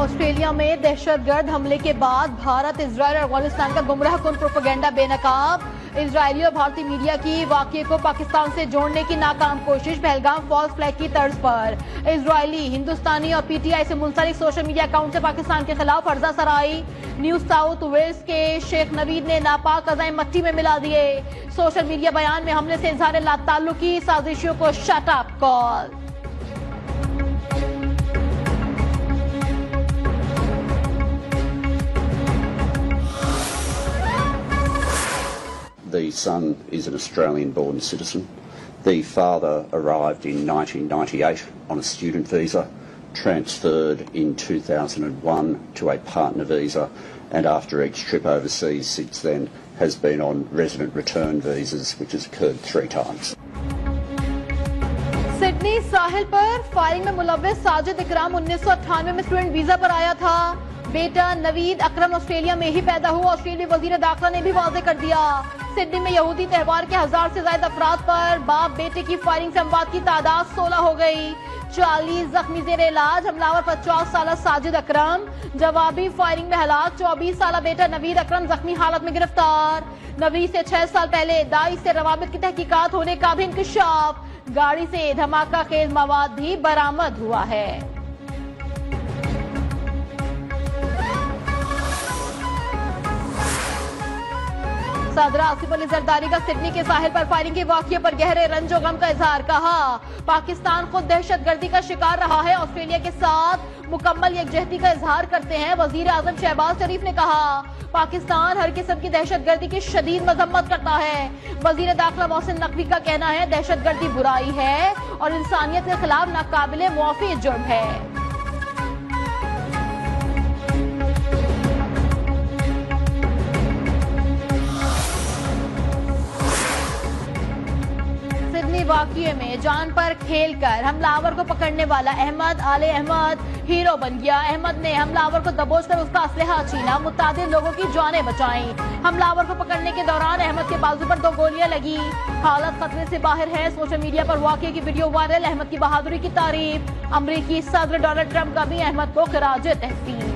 Australia में दहशतगर्द हमले के बाद भारत, इजरायल और अफगानिस्तान का गुमराहकुन प्रोपेगेंडा बेनकाब। इजरायली और भारतीय मीडिया की वाकये को पाकिस्तान से जोड़ने की नाकाम कोशिश। पहलगाम फॉल्स फ्लैग की तर्ज पर इजरायली, हिंदुस्तानी और पीटीआई से मुंसलिक सोशल मीडिया अकाउंट से पाकिस्तान के खिलाफ फर्जा सराई। न्यू साउथ वेल्स के शेख नवीद ने नापाक अज़ाइम मट्टी में मिला दिए। सोशल मीडिया बयान में हमले से इजहार लाताल्लुकी साजिशों को shut up call. The son is an Australian-born citizen. The father arrived in 1998 on a student visa, transferred in 2001 to a partner visa, and after each trip overseas since then has been on resident return visas, which has occurred 3 times. Sydney साहिल पर firing में मुलव्विस साजिद इकराम 1998 में student visa पर आया था। बेटा नवीद अकरम Australia में ही पैदा हुआ। ऑस्ट्रेलियाई वजीर दाखिला ने भी वाज़ेह कर दिया। सिडनी में यहूदी त्यौहार के 1000 से ज्यादा अफराद पर बाप बेटे की फायरिंग से अमवात की तादाद 16 हो गई। 40 जख्मी जेर इलाज। हमलावर 50 साल साजिद अकरम जवाबी फायरिंग में हलाक। 24 साल बेटा नवीद अकरम जख्मी हालत में गिरफ्तार। नवीद से 6 साल पहले दाइश से रवाबित की तहकीकात होने का भी इंकशाफ। गाड़ी से धमाका खेज मवाद भी बरामद हुआ है। सदर आसिफ अली जरदारी का सिडनी के साहिल पर फायरिंग के वाकये पर गहरे रंजो गम का इजहार। कहा, पाकिस्तान खुद दहशतगर्दी का शिकार रहा है। ऑस्ट्रेलिया के साथ मुकम्मल यकजहती का इजहार करते हैं। वजीर आजम शहबाज शरीफ ने कहा, पाकिस्तान हर किस्म की दहशतगर्दी की शदीद मजम्मत करता है। वजीर दाखिला मोहसिन नकवी का कहना है, दहशतगर्दी बुराई है और इंसानियत के खिलाफ नाकाबिले मुआफी जुर्म है। वाकये में जान पर खेलकर हमलावर को पकड़ने वाला अहमद आले अहमद हीरो बन गया। अहमद ने हमलावर को दबोचकर उसका असलहा छीना, मुतादिद लोगों की जानें बचाई। हमलावर को पकड़ने के दौरान अहमद के बाजू पर 2 गोलियां लगी। हालत खतरे से बाहर है। सोशल मीडिया पर वाकये की वीडियो वायरल। अहमद की बहादुरी की तारीफ। अमरीकी सदर डोनाल्ड ट्रंप का भी अहमद को खिराज तहसीन।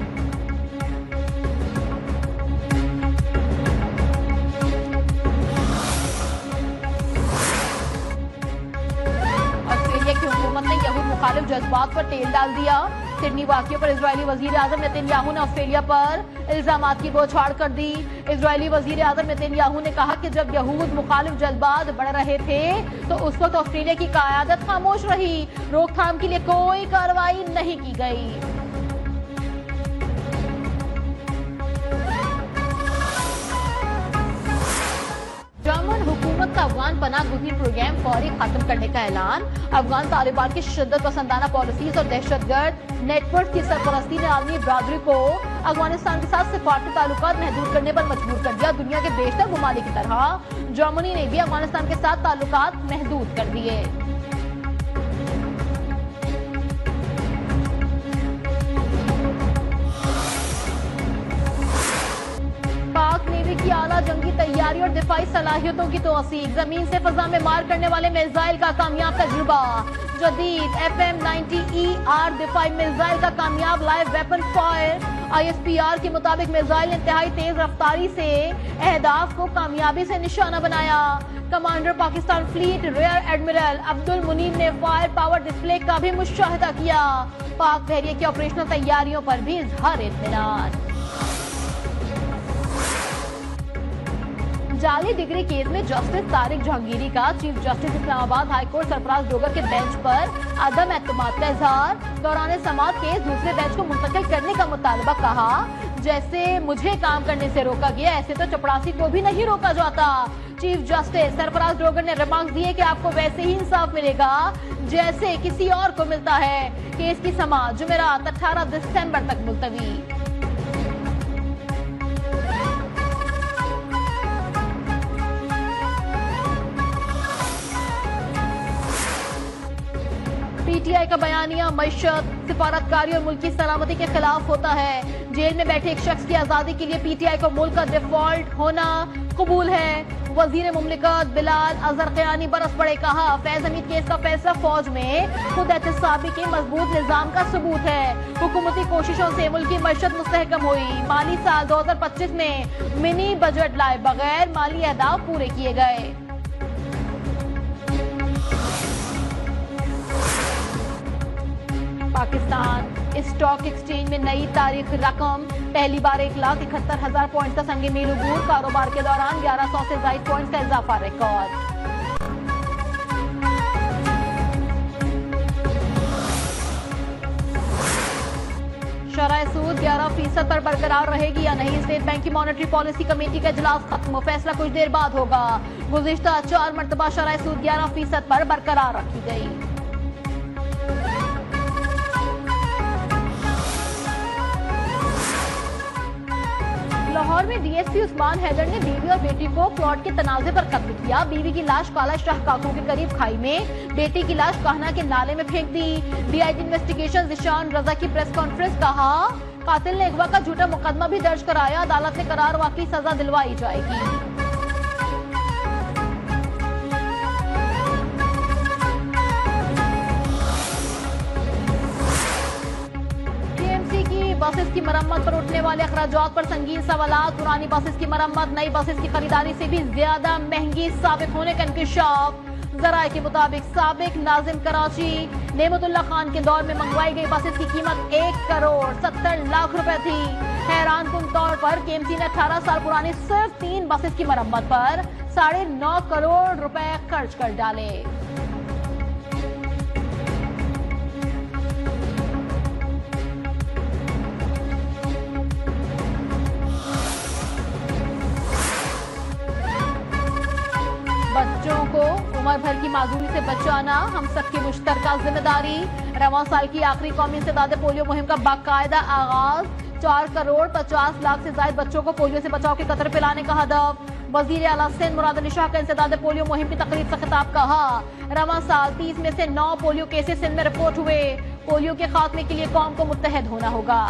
मुखालिफ जज्बात पर तेल डाल दिया। सिडनी वाकये पर इजरायली वजीर आजम नेतन्याहू ने ऑस्ट्रेलिया पर इल्जामात की बौछार कर दी। इजरायली वजीर आजम नेतन्याहू ने कहा कि जब यहूद मुखालिफ जज्बात बढ़ रहे थे तो उस वक्त ऑस्ट्रेलिया की क़यादत खामोश रही। रोकथाम के लिए कोई कार्रवाई नहीं की गई। जर्मन हुकूमत का अफगान पनाह गुज़ीर प्रोग्राम फौरी खत्म करने का ऐलान। अफगान तालिबान की शिद्दत पसंदाना पॉलिसीज और दहशतगर्द नेटवर्क की सरपरस्ती ने आलमी बरादरी को अफगानिस्तान के साथ सिफारती ताल्लुकात महदूद करने पर मजबूर कर दिया। दुनिया के बेशतर ममालिक की तरह जर्मनी ने भी अफगानिस्तान के साथ ताल्लुकात महदूद कर दिए। पाक नेवी की आला जंगी तैयारी और दिफाई सलाहियतों की तौसीक। जमीन से फजा में मार करने वाले मिसाइल का कामयाब तजुर्बा। जदीद FM-90ER दिफाई मिसाइल का कामयाब लाइव वेपन फायर। ISPR के मुताबिक मिसाइल इंतहाई तेज रफ्तारी से अहदाफ को कामयाबी से निशाना बनाया। Commander Pakistan fleet rear admiral Abdul Munib ने फायर पावर डिस्प्ले का भी मुशाहिदा किया। पाक बहरिया की ऑपरेशनल तैयारियों पर भी इजहार इत्मीनान। जाली डिग्री केस में जस्टिस तारिक जहांगीरी का chief justice Islamabad high court Sarfaraz Dogar के बेंच पर अदम एतमाद का इजहार। दौरान समाअत केस दूसरे बेंच को मुंतकिल करने का मुतालबा। कहा, जैसे मुझे काम करने से रोका गया ऐसे तो चपड़ासी को भी नहीं रोका जाता। चीफ जस्टिस सरफराज डोगर ने रिमार्क्स दिए कि आपको वैसे ही इंसाफ मिलेगा जैसे किसी और को मिलता है। केस की समाअत जुमेरात 18 दिसंबर तक मुलतवी। पीटीआई का बयानिया मईशत, सिफारतकारी और मुल्क की सलामती के खिलाफ होता है। जेल में बैठे एक शख्स की आजादी के लिए पीटीआई को मुल्क का डिफॉल्ट होना कबूल है। वजीर मुमलिकत बिलाल अजहर क़यानी बरस पड़े, कहा फैज हमीद केस का फैसला फौज में खुद एहतसाबी के मजबूत निजाम का सबूत है। हुकूमती कोशिशों से मुल्क की मईशत मुस्तहकम हुई। माली साल 2025 में मिनी बजट लाए बगैर माली अहदाफ पूरे किए गए। पाकिस्तान स्टॉक एक्सचेंज में नई तारीख रकम, पहली बार 1,71,000 पॉइंट का संगे मील अबूर। कारोबार के दौरान 1100 से ज्यादा पॉइंट का इजाफा रिकॉर्ड। शरह सूद 11% पर बरकरार रहेगी या नहीं, स्टेट बैंक की मॉनेटरी पॉलिसी कमेटी का इजलास खत्म, फैसला कुछ देर बाद होगा। गुज़िश्ता 4 मरतबा शरह सूद 11% पर बरकरार रखी गई। लाहौर में डीएसपी उस्मान हैदर ने बीवी और बेटी को प्लॉट के तनाजे पर कत्ल किया। बीवी की लाश काला शाह काकू के करीब खाई में, बेटी की लाश कहना के नाले में फेंक दी। डीआईजी इन्वेस्टिगेशन जिशान रजा की प्रेस कॉन्फ्रेंस, कहा कातिल ने अगवा का झूठा मुकदमा भी दर्ज कराया, अदालत ने करार वाकई सजा दिलवाई जाएगी। बसेस की मरम्मत पर उठने वाले अखराजात पर संगीन सवालात, पुरानी बसेस की मरम्मत नई बसेस की खरीदारी से भी ज्यादा महंगी साबित होने का इंकशाफ। जराये के मुताबिक साबिक नाजिम कराची नेमतुल्लाह खान के दौर में मंगवाई गई बसेस की कीमत 1,70,00,000 रुपए थी। हैरानकुन तौर पर केएमसी ने 18 साल पुरानी सिर्फ 3 बसेस की मरम्मत पर 9.5 करोड़ रुपए खर्च कर डाले। बच्चों को उम्र भर की माजूरी से बचाना हम सबकी मुश्तरका जिम्मेदारी। रवां साल की आखिरी कौमी इंसदाद पोलियो मुहिम का बाकायदा आगाज। 4,50,00,000 से ज्यादा बच्चों को पोलियो से बचाव के कतरे पिलाने का हदफ। वजीर आला सिंध मुराद अली शाह का इंसदाद पोलियो मुहिम की तकरीब से खिताब, कहा रवां साल 30 में से 9 पोलियो केसेस सिंध में रिपोर्ट हुए। पोलियो के खात्मे के लिए कौम को मुत्तहद होना होगा।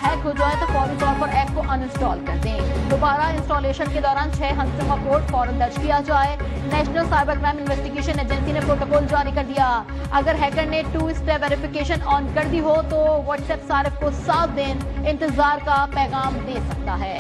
हैक हो जाए तो फौरी तौर पर ऐप को अनइंस्टॉल कर दें। दोबारा इंस्टॉलेशन के दौरान 6 हंसों कोड फौरन दर्ज किया जाए। National cyber crime investigation agency ने प्रोटोकॉल जारी कर दिया। अगर हैकर ने 2 स्टेप वेरिफिकेशन ऑन कर दी हो तो व्हाट्सएप सारिफ को 7 दिन इंतजार का पैगाम दे सकता है।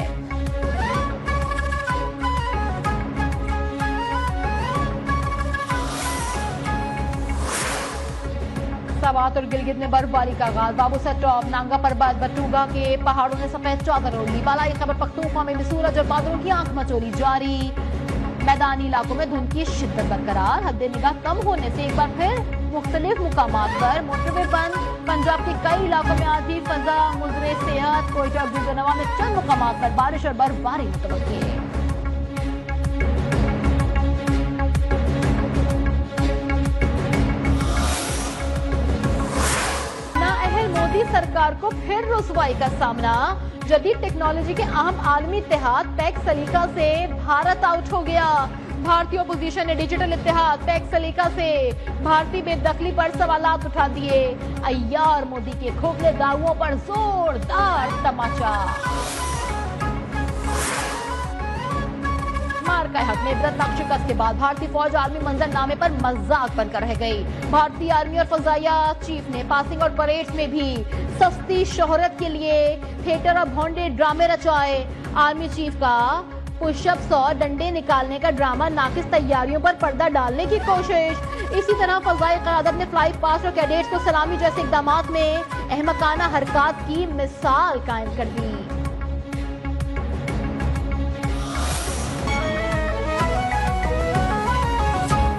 सवात और गिलगित में बर्फबारी का आगाज। बाबूसर टॉप, नांगा पर्वत, बटूगा के पहाड़ों ने सफेद चादर ओढ़ ली। बालाई खैबर पख्तूनख्वा में भी सूरज और बादलों की आंख मचोली जारी। मैदानी इलाकों में धुंध की शिद्दत बरकरार। हद निगाह कम होने से एक बार फिर मुख्तलिफ मुकामात पर मोटरवे बंद। पंजाब के कई इलाकों में आधी फजा मुजरे सेहत। कोयटा और गुजरनवा में चंद मुकामात पर बारिश और बर्फबारी मुतवक्की है। मोदी सरकार को फिर रुसवाई का सामना। जदीद टेक्नोलॉजी के अहम आलमी इत्तेहाद पैक सलीका से भारत आउट हो गया। भारतीय अपोजिशन ने डिजिटल इत्तेहाद पैक सलीका से भारतीय बेदखली पर सवालात उठा दिए। अय्यार मोदी के खोखले दावों पर जोरदार तमाचा। का हक में इबरतनाक शिकस्त के बाद भारतीय फौज आर्मी मंजरनामे पर मजाक बनकर रह गई। भारतीय आर्मी और फजाइया चीफ ने पासिंग और परेड्स में भी सस्ती शोहरत के लिए थिएटर और भोंडे ड्रामे रचाए। आर्मी चीफ का पुशअप्स और डंडे निकालने का ड्रामा नाकिस तैयारियों पर पर्दा डालने की कोशिश। इसी तरह फजाई क़यादत ने फ्लाई पास्ट और कैडेट्स को सलामी जैसे इक़दामात में अहमकाना हरकत की मिसाल कायम कर दी।